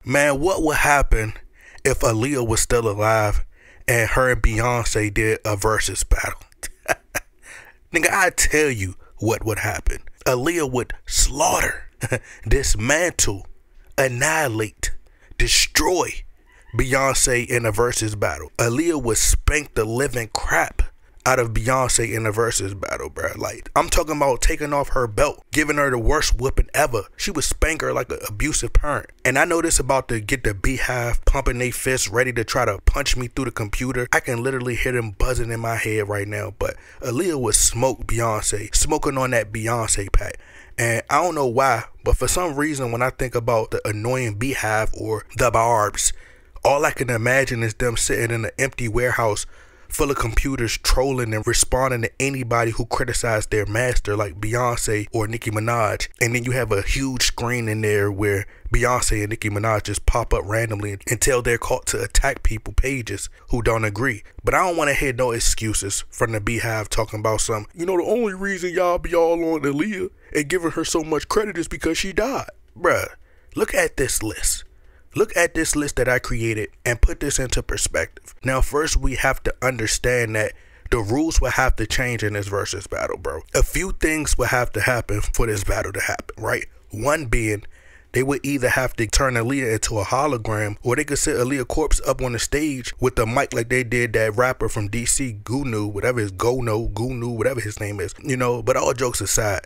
Man, what would happen if Aaliyah was still alive and her and Beyonce did a versus battle? Nigga, I tell you what would happen. Aaliyah would slaughter, dismantle, annihilate, destroy Beyonce in a versus battle. Aaliyah would spank the living crap out of Beyonce in a versus battle, bro. Like, I'm talking about taking off her belt, giving her the worst whipping ever. She would spank her like an abusive parent. And I know this about to get the beehive pumping their fists, ready to try to punch me through the computer. I can literally hear them buzzing in my head right now. But Aaliyah would smoke Beyonce, smoking on that Beyonce pack. And I don't know why, but for some reason, when I think about the annoying beehive or the barbs, all I can imagine is them sitting in an empty warehouse full of computers trolling and responding to anybody who criticized their master, like Beyonce or Nicki Minaj. And then you have a huge screen in there where Beyonce and Nicki Minaj just pop up randomly until they're caught to attack people pages who don't agree. But I don't want to hear no excuses from the beehive talking about the only reason y'all be all on Aaliyah and giving her so much credit is because she died. Bruh, look at this list. Look at this list that I created and put this into perspective. Now, first, we have to understand that the rules will have to change in this versus battle, bro. A few things will have to happen for this battle to happen, right? One being, they would either have to turn Aaliyah into a hologram, or they could set Aaliyah corpse up on the stage with the mic like they did that rapper from DC, Gunu, whatever his name is. But all jokes aside,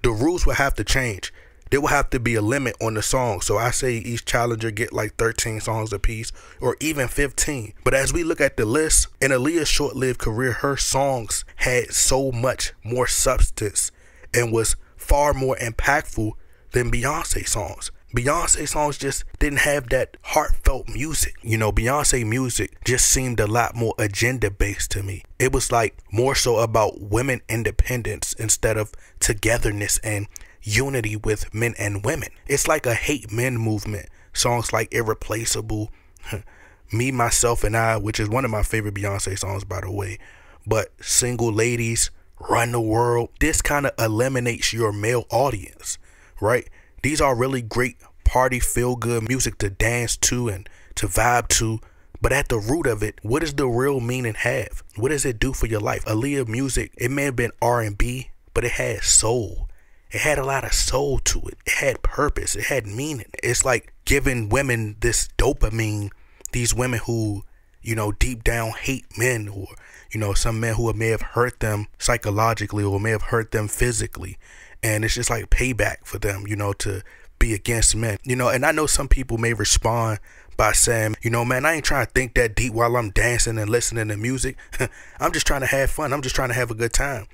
the rules will have to change. There will have to be a limit on the song. So I say each challenger get like 13 songs apiece or even 15. But as we look at the list, in Aaliyah's short-lived career, her songs had so much more substance and was far more impactful than Beyonce songs. Beyonce songs just didn't have that heartfelt music. Beyonce music just seemed a lot more agenda-based to me. It was like more so about women independence instead of togetherness and unity with men and women. It's like a hate men movement. Songs like Irreplaceable, Me, Myself, and I, which is one of my favorite Beyonce songs, by the way. But Single Ladies, Run the World, this kind of eliminates your male audience, right? These are really great party feel-good music to dance to and to vibe to. But at the root of it, what does the real meaning have? What does it do for your life? Aaliyah music, it may have been R&B, but it had soul. It had a lot of soul to it. It had purpose. It had meaning. It's like giving women this dopamine. These women who, deep down hate men, or, some men who may have hurt them psychologically or may have hurt them physically. And it's just like payback for them, to be against men. And I know some people may respond by saying, man, I ain't trying to think that deep while I'm dancing and listening to music. I'm just trying to have fun. I'm just trying to have a good time.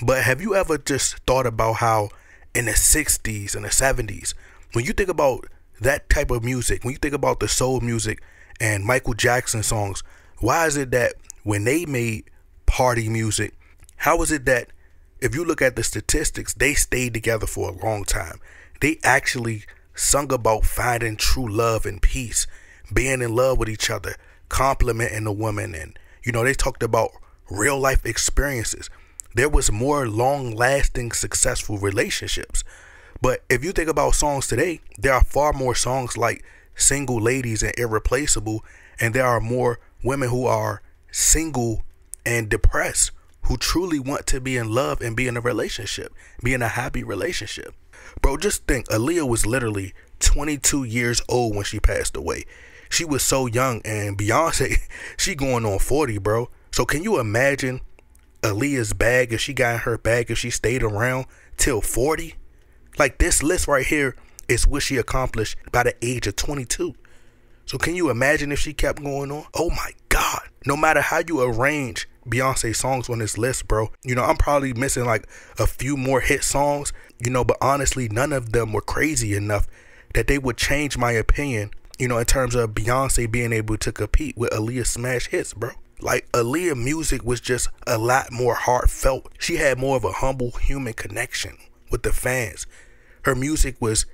But have you ever just thought about how in the 60s and the 70s, when you think about that type of music, when you think about the soul music and Michael Jackson songs, why is it that when they made party music, how is it that if you look at the statistics, they stayed together for a long time? They actually sung about finding true love and peace, being in love with each other, complimenting a woman, and they talked about real life experiences. There was more long-lasting, successful relationships. But if you think about songs today, there are far more songs like Single Ladies and Irreplaceable, and there are more women who are single and depressed who truly want to be in love and be in a relationship, be in a happy relationship. Bro, just think, Aaliyah was literally 22 years old when she passed away. She was so young, and Beyonce, she going on 40, bro. So can you imagine Aaliyah's bag, if she got in her bag, if she stayed around till 40? Like, this list right here is what she accomplished by the age of 22. So can you imagine if she kept going on? Oh my God. No matter how you arrange Beyonce songs on this list, bro, I'm probably missing like a few more hit songs, but honestly, none of them were crazy enough that they would change my opinion, in terms of Beyonce being able to compete with Aaliyah's smash hits, bro. Like, Aaliyah music was just a lot more heartfelt. She had more of a humble human connection with the fans. Her music was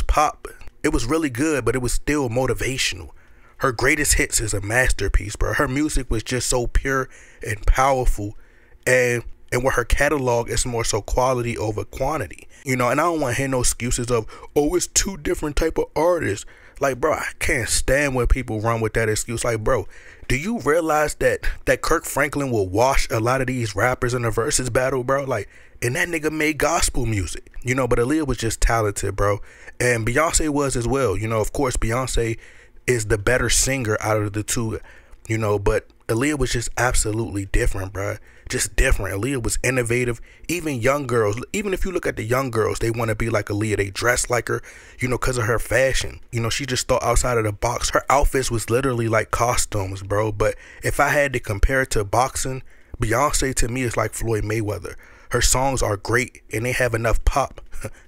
pop. It was really good, but it was still motivational. Her greatest hits is a masterpiece, bro. Her music was just so pure and powerful. And with her catalog, it's more so quality over quantity. And I don't want to hear no excuses of, oh, it's two different type of artists. Like, bro, I can't stand when people run with that excuse. Like, bro, do you realize that Kirk Franklin will wash a lot of these rappers in the versus battle, bro? Like, and that nigga made gospel music, you know, but Aaliyah was just talented, bro. And Beyonce was as well. You know, of course, Beyonce is the better singer out of the two, you know, but Aaliyah was just absolutely different, bro. Just different. Aaliyah was innovative. Even young girls, even if you look at the young girls, they want to be like Aaliyah. They dress like her, you know, because of her fashion. You know, she just thought outside of the box. Her outfits was literally like costumes, bro. But if I had to compare it to boxing, Beyonce to me is like Floyd Mayweather. Her songs are great and they have enough pop,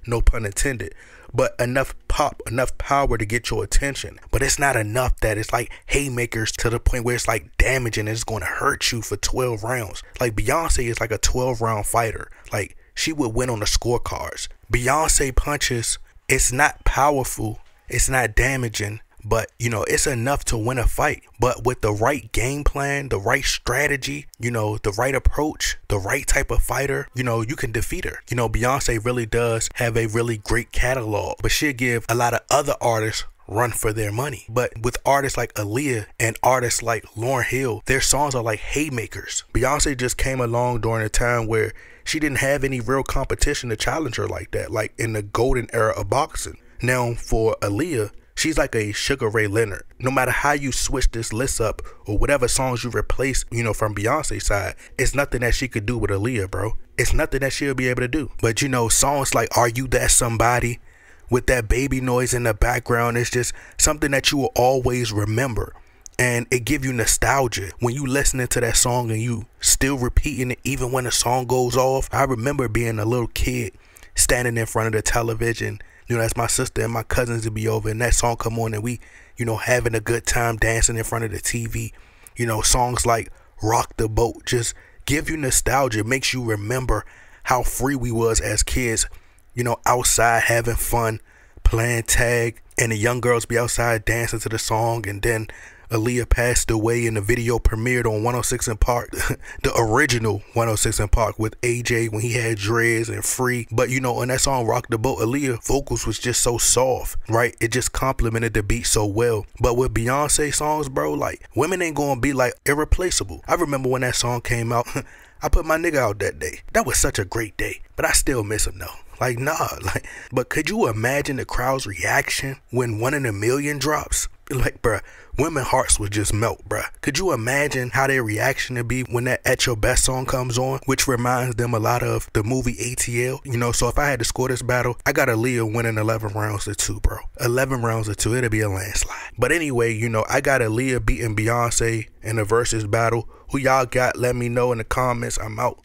no pun intended, but enough pop, enough power to get your attention. But it's not enough that it's like haymakers to the point where it's like damaging and it's going to hurt you for 12 rounds. Like Beyonce is like a 12-round fighter. Like she would win on the scorecards. Beyonce punches, it's not powerful, it's not damaging, but you know, it's enough to win a fight. But with the right game plan, the right strategy, you know, the right approach, the right type of fighter, you know, you can defeat her. You know, Beyonce really does have a really great catalog, but she'll give a lot of other artists run for their money. But with artists like Aaliyah and artists like Lauryn Hill, their songs are like haymakers. Beyonce just came along during a time where she didn't have any real competition to challenge her like that, like in the golden era of boxing. Now for Aaliyah, she's like a Sugar Ray Leonard. No matter how you switch this list up or whatever songs you replace, you know, from Beyonce's side, it's nothing that she could do with Aaliyah, bro. It's nothing that she'll be able to do. But you know, songs like Are You That Somebody with that baby noise in the background is just something that you will always remember. And it give you nostalgia when you listening to that song and you still repeating it even when the song goes off. I remember being a little kid standing in front of the television, you know, that's my sister and my cousins to be over, and that song come on and we, you know, having a good time dancing in front of the TV. You know, songs like Rock the Boat just give you nostalgia, makes you remember how free we was as kids, you know, outside having fun, playing tag, and the young girls be outside dancing to the song. And then Aaliyah passed away and the video premiered on 106 in Park, the original 106 in Park with AJ when he had dreads and Free. But you know, on that song Rock the Boat, Aaliyah vocals was just so soft, right? It just complemented the beat so well. But with Beyonce songs, bro, like women ain't gonna be like irreplaceable. I remember when that song came out, I put my nigga out that day. That was such a great day, but I still miss him though. Like, nah, like, but could you imagine the crowd's reaction when 1 in a Million drops? Like, bruh, women's hearts would just melt, bruh. Could you imagine how their reaction would be when that At Your Best song comes on, which reminds them a lot of the movie ATL? You know, so if I had to score this battle, I got Aaliyah winning 11 rounds to 2, bro. 11 rounds to 2, it'll be a landslide. But anyway, you know, I got Aaliyah beating Beyonce in a versus battle. Who y'all got? Let me know in the comments. I'm out.